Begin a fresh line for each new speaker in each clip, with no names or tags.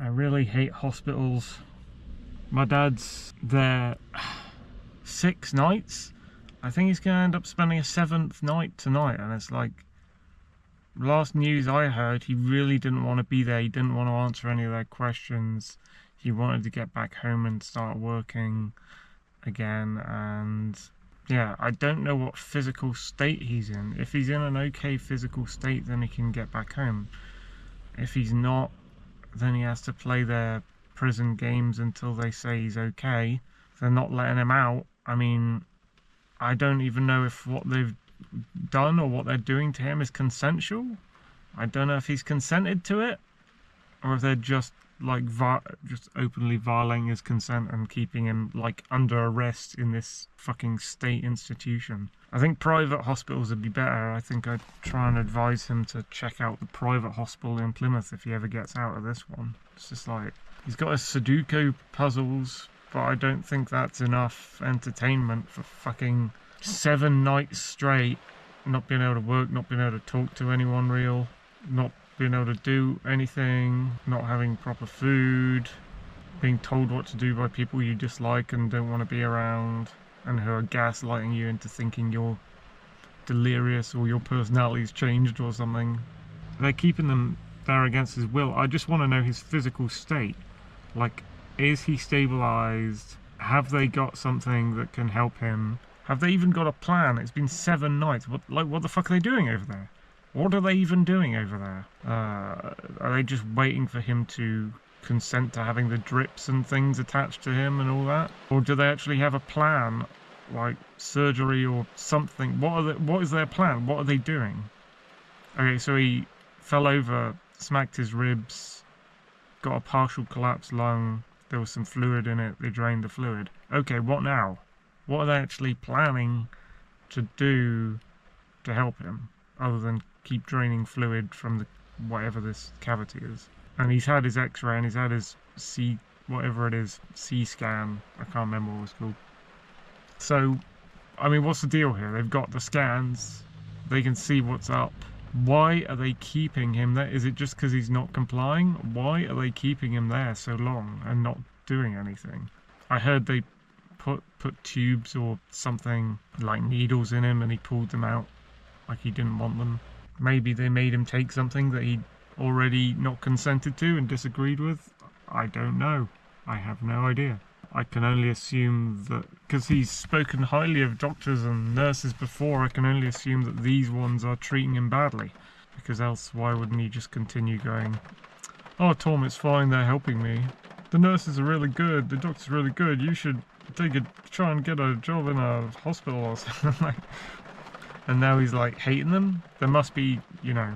I really hate hospitals. My dad's there 6 nights. I think he's going to end up spending a 7th night tonight, and it's like, last news I heard, he really didn't want to be there. He didn't want to answer any of their questions. He wanted to get back home and start working again. And yeah, I don't know what physical state he's in. If he's in an okay physical state, then he can get back home. If he's not, then he has to play their prison games until they say he's okay. They're not letting him out. I mean, I don't even know if what they've done or what they're doing to him is consensual. I don't know if he's consented to it, or if they're just like just openly violating his consent and keeping him like under arrest in this fucking state institution. I think private hospitals would be better. I think I'd try and advise him to check out the private hospital in Plymouth if he ever gets out of this one. It's just like, he's got his Sudoku puzzles, but I don't think that's enough entertainment for fucking 7 nights straight, not being able to work, not being able to talk to anyone real, not being able to do anything, not having proper food, being told what to do by people you dislike and don't want to be around, and who are gaslighting you into thinking you're delirious or your personality's changed or something. They're keeping them there against his will. I just want to know his physical state. Like, is he stabilized? Have they got something that can help him? Have they even got a plan? It's been 7 nights. What the fuck are they doing over there? What are they even doing over there? Are they just waiting for him to consent to having the drips and things attached to him and all that? Or do they actually have a plan, like surgery or something? What is their plan? What are they doing? Okay, so he fell over, smacked his ribs, got a partial collapsed lung, there was some fluid in it, they drained the fluid. Okay, what now? What are they actually planning to do to help him, other than keep draining fluid from the whatever this cavity is? And he's had his x-ray and he's had his whatever it is, C-scan, I can't remember what it was called. So, I mean, what's the deal here? They've got the scans, they can see what's up. Why are they keeping him there? Is it just because he's not complying? Why are they keeping him there so long and not doing anything? I heard they put tubes or something, like needles in him, and he pulled them out like he didn't want them. Maybe they made him take something that he'd already not consented to and disagreed with. I don't know. I have no idea. I can only assume that, because he's spoken highly of doctors and nurses before, I can only assume that these ones are treating him badly. Because else, why wouldn't he just continue going, "Oh, Tom, it's fine, they're helping me. The nurses are really good, the doctor's really good, you should try and get a job in a hospital or something." And now he's like hating them. There must be, you know,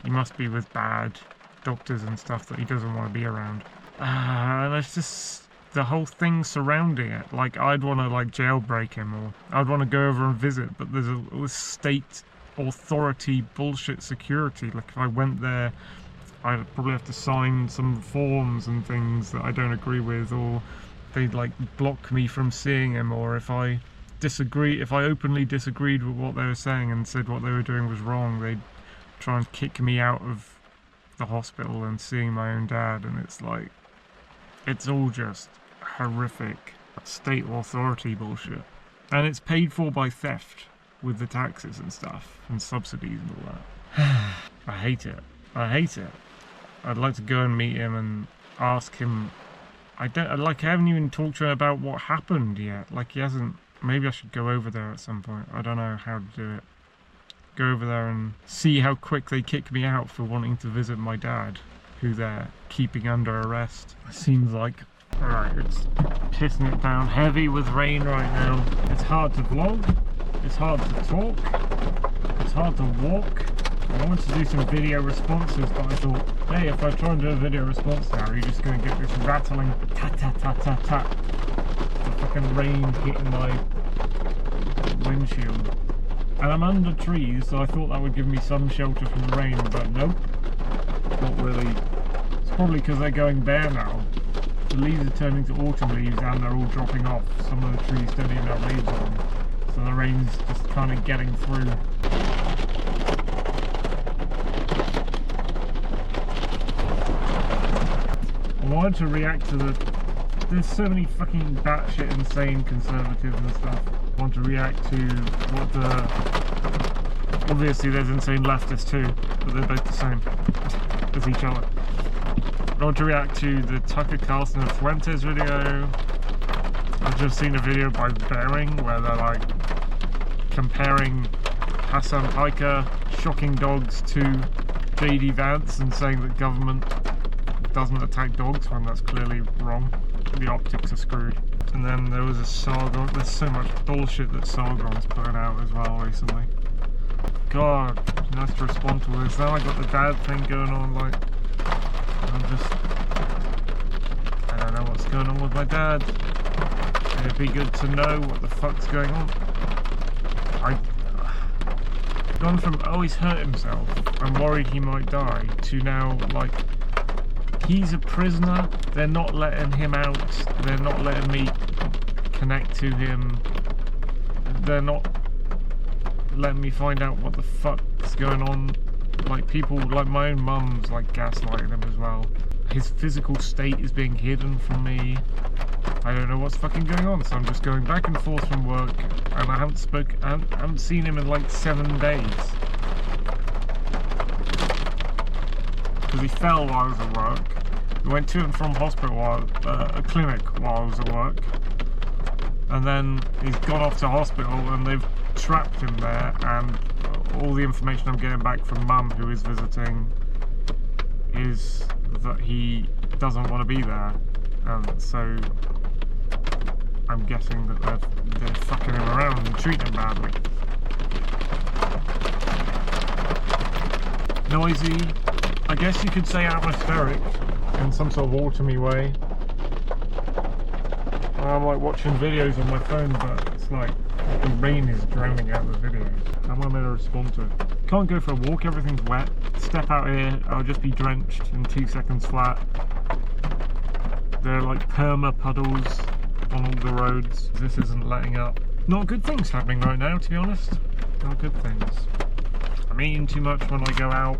he must be with bad doctors and stuff that he doesn't want to be around. And it's just the whole thing surrounding it. Like, I'd want to like jailbreak him, or I'd want to go over and visit, but there's all this state authority bullshit security. Like, if I went there, I'd probably have to sign some forms and things that I don't agree with, or they'd like block me from seeing him, or if I openly disagreed with what they were saying and said what they were doing was wrong, they'd try and kick me out of the hospital and seeing my own dad. And it's like, it's all just horrific state authority bullshit, and it's paid for by theft with the taxes and stuff and subsidies and all that. I hate it. I'd like to go and meet him and ask him. I haven't even talked to him about what happened yet. Like, he hasn't. Maybe I should go over there at some point. I don't know how to do it. Go over there and see how quick they kick me out for wanting to visit my dad, who they're keeping under arrest. It seems like, alright, it's pissing it down heavy with rain right now. It's hard to vlog, it's hard to talk, it's hard to walk. I wanted to do some video responses, but I thought, hey, if I try and do a video response now, you're just going to get this rattling tat-tat-tat-tat-tat. The fucking rain hitting my windshield. And I'm under trees, so I thought that would give me some shelter from the rain, but nope. Not really. It's probably because they're going bare now. The leaves are turning to autumn leaves and they're all dropping off. Some of the trees don't even have leaves on. So the rain's just kind of getting through. hard to react to there's so many fucking batshit insane conservatives and stuff. I want to react to what obviously there's insane leftists too, but they're both the same as each other. I want to react to the Tucker Carlson and Fuentes video. I've just seen a video by Bearing where they're like comparing Hassan Piker shocking dogs to JD Vance and saying that government doesn't attack dogs when that's clearly wrong. The optics are screwed. And then there was a Sargon. There's so much bullshit that Sargon's putting out as well recently. God, nice to respond to this. Now I got the dad thing going on, like I don't know what's going on with my dad. It'd be good to know what the fuck's going on. I've gone from, oh, he's hurt himself, I'm worried he might die, to now, like, he's a prisoner, they're not letting him out, they're not letting me connect to him, they're not letting me find out what the fuck's going on. Like, people, like my own mum's like gaslighting him as well. His physical state is being hidden from me. I don't know what's fucking going on, so I'm just going back and forth from work, and I haven't seen him in like 7 days. Because he fell while I was at work. We went to and from hospital, a clinic while I was at work. And then he's gone off to hospital and they've trapped him there, and all the information I'm getting back from Mum, who is visiting, is that he doesn't want to be there. So I'm guessing that they're fucking him around and treating him badly. Noisy, I guess you could say atmospheric in some sort of autumny way. I'm like watching videos on my phone, but it's like the rain is drowning out the videos. How am I meant to respond to it? Can't go for a walk, everything's wet. Step out here, I'll just be drenched in 2 seconds flat. There are like perma puddles on all the roads. This isn't letting up. Not good things happening right now, to be honest. Not good things. I'm eating too much when I go out.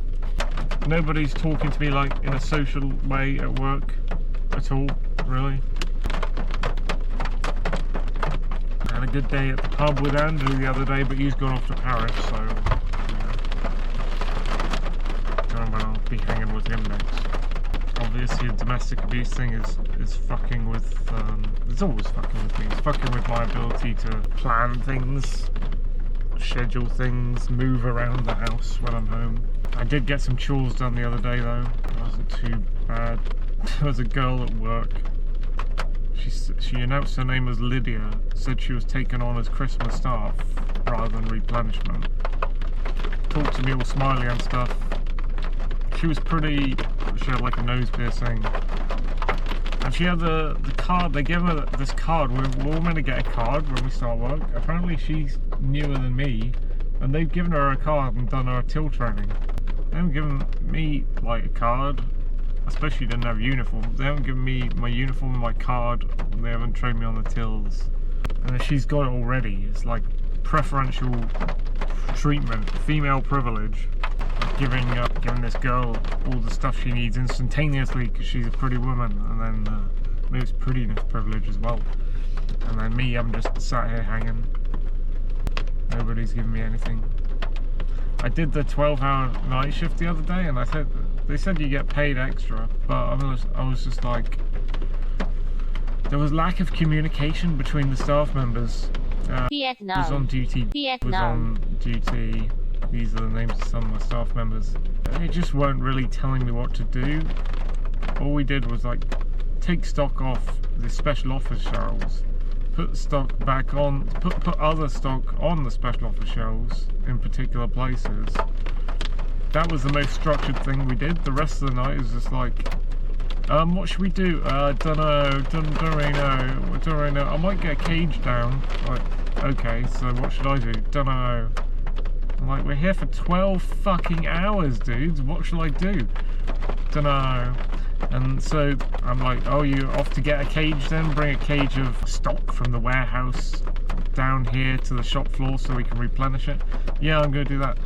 Nobody's talking to me like in a social way at work at all, really. I had a good day at the pub with Andrew the other day, but he's gone off to Paris, so don't know when I'll be hanging with him next. Obviously, the domestic abuse thing is fucking with. It's always fucking with me. It's fucking with my ability to plan things, schedule things, move around the house when I'm home. I did get some chores done the other day though. It wasn't too bad. There was a girl at work. She announced her name as Lydia, said she was taken on as Christmas staff rather than replenishment. Talked to me all smiley and stuff. She was pretty, she had like a nose piercing. And she had the card, they gave her this card, we're all meant to get a card when we start work. Apparently she's newer than me, and they've given her a card and done her till training. They haven't given me like a card. Especially didn't have a uniform. They haven't given me my uniform and my card, and they haven't trained me on the tills. And she's got it already. It's like preferential treatment, female privilege, giving this girl all the stuff she needs instantaneously because she's a pretty woman, and then maybe it's prettiness privilege as well. And then me, I'm just sat here hanging. Nobody's giving me anything. I did the 12-hour night shift the other day, and they said you get paid extra, but I was just like, there was lack of communication between the staff members. Was on duty. Was on duty. These are the names of some of my staff members. They just weren't really telling me what to do. All we did was like take stock off the special office shelves, put stock back on, put other stock on the special office shelves in particular places. That was the most structured thing we did. The rest of the night was just like, what should we do? Don't really know. I might get a cage down. Like, okay, so what should I do? Don't know. I'm like, we're here for 12 fucking hours, dudes. What shall I do? Don't know. And so I'm like, oh, you're off to get a cage then? Bring a cage of stock from the warehouse down here to the shop floor so we can replenish it. Yeah, I'm going to do that.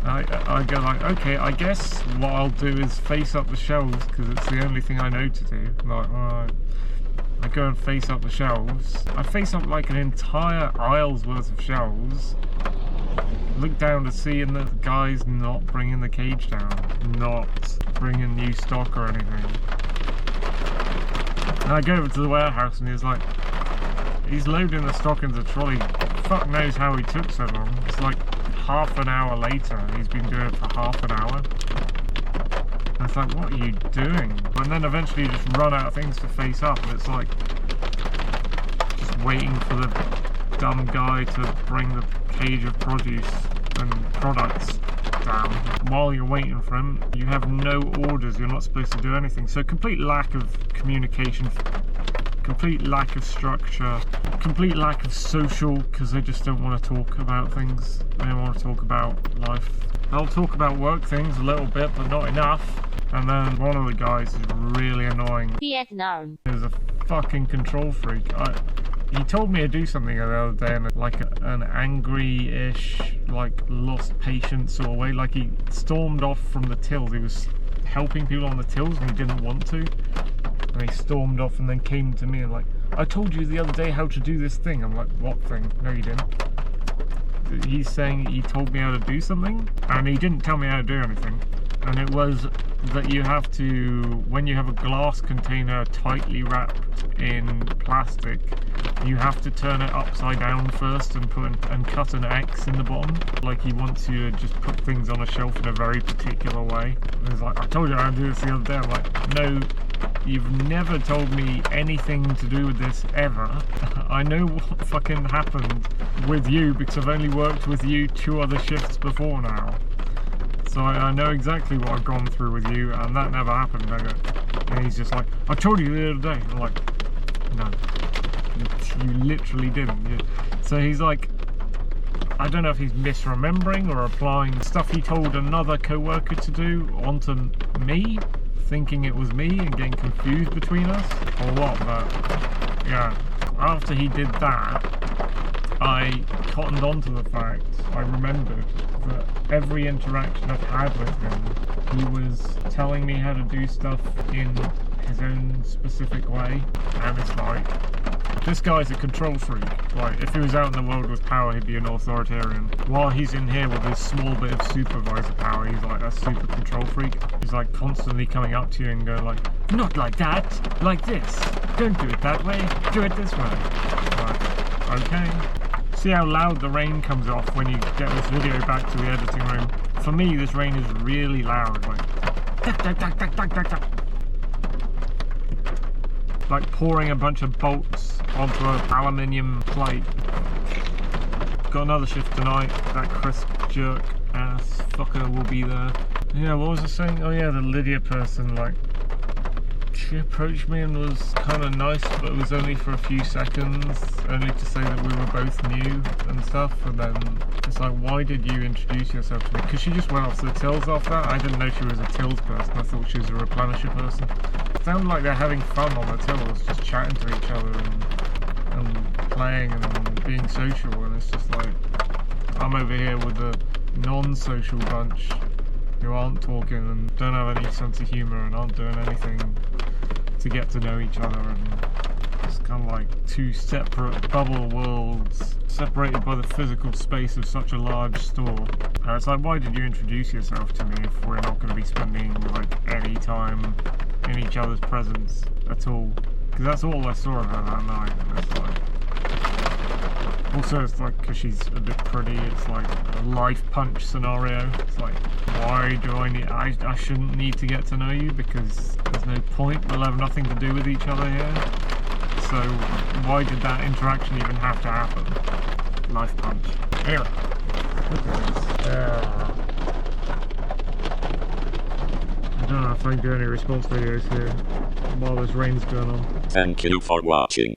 I go like, okay, I guess what I'll do is face up the shelves because it's the only thing I know to do. Like, alright. I go and face up the shelves. I face up like an entire aisle's worth of shelves. Look down to see and the guy's not bringing the cage down, not bringing new stock or anything. And I go over to the warehouse and he's like, he's loading the stock into the trolley. Fuck knows how he took so long. It's like half an hour later and he's been doing it for half an hour. And it's like, what are you doing? And then eventually you just run out of things to face up and it's like just waiting for the dumb guy to bring the cage of produce and products down. While you're waiting for him, you have no orders, you're not supposed to do anything. So complete lack of communication, complete lack of structure, complete lack of social, because they just don't want to talk about things. They don't want to talk about life. They'll talk about work things a little bit, but not enough. And then one of the guys is really annoying.
Vietnam.
He's a fucking control freak. He told me to do something the other day in like an angry-ish, like lost patience sort of way. Like he stormed off from the tills. He was helping people on the tills and he didn't want to. And he stormed off and then came to me and like, I told you the other day how to do this thing. I'm like, what thing? No, you didn't. He's saying he told me how to do something and he didn't tell me how to do anything. And it was that you have to, when you have a glass container tightly wrapped in plastic, you have to turn it upside down first and cut an X in the bottom. Like he wants you to just put things on a shelf in a very particular way. And he's like, I told you how to do this the other day. I'm like, no, you've never told me anything to do with this ever. I know what fucking happened with you because I've only worked with you 2 other shifts before now. So I know exactly what I've gone through with you, and that never happened. And he's just like, I told you the other day. I'm like, no, you literally didn't. So he's like, I don't know if he's misremembering or applying stuff he told another co-worker to do onto me, thinking it was me and getting confused between us, or what, but yeah. After he did that, I cottoned on to the fact, I remembered that every interaction I've had with him, he was telling me how to do stuff in his own specific way, and it's like, this guy's a control freak. Like, if he was out in the world with power, he'd be an authoritarian. While he's in here with his small bit of supervisor power, he's like a super control freak. He's like constantly coming up to you and going like, not like that, like this. Don't do it that way, do it this way. Like, okay. See how loud the rain comes off when you get this video back to the editing room. For me, this rain is really loud, like tack, tack, tack, tack, tack, tack, tack. Like pouring a bunch of bolts onto an aluminium plate. Got another shift tonight. That crisp jerk ass fucker will be there. Yeah, what was I saying? Oh yeah, the Lydia person, like, she approached me and was kind of nice, but it was only for a few seconds, only to say that we were both new and stuff. And then it's like, why did you introduce yourself to me? Because she just went off to the tills after that. I didn't know she was a tills person. I thought she was a replenisher person. It sounded like they're having fun on the tills, just chatting to each other and playing and being social. And it's just like, I'm over here with the non-social bunch who aren't talking and don't have any sense of humour and aren't doing anything to get to know each other, and it's kind of like 2 separate bubble worlds separated by the physical space of such a large store. And it's like, why did you introduce yourself to me if we're not going to be spending like any time in each other's presence at all? Because that's all I saw of her that night, and it's like, also it's like, because she's a bit pretty, it's like a life punch scenario. It's like, why do I need, I shouldn't need to get to know you because there's no point, we'll have nothing to do with each other here. So why did that interaction even have to happen? Life punch. Anyway, look at this. I don't know if I can do any response videos here while this rain's going on.
Thank you for watching.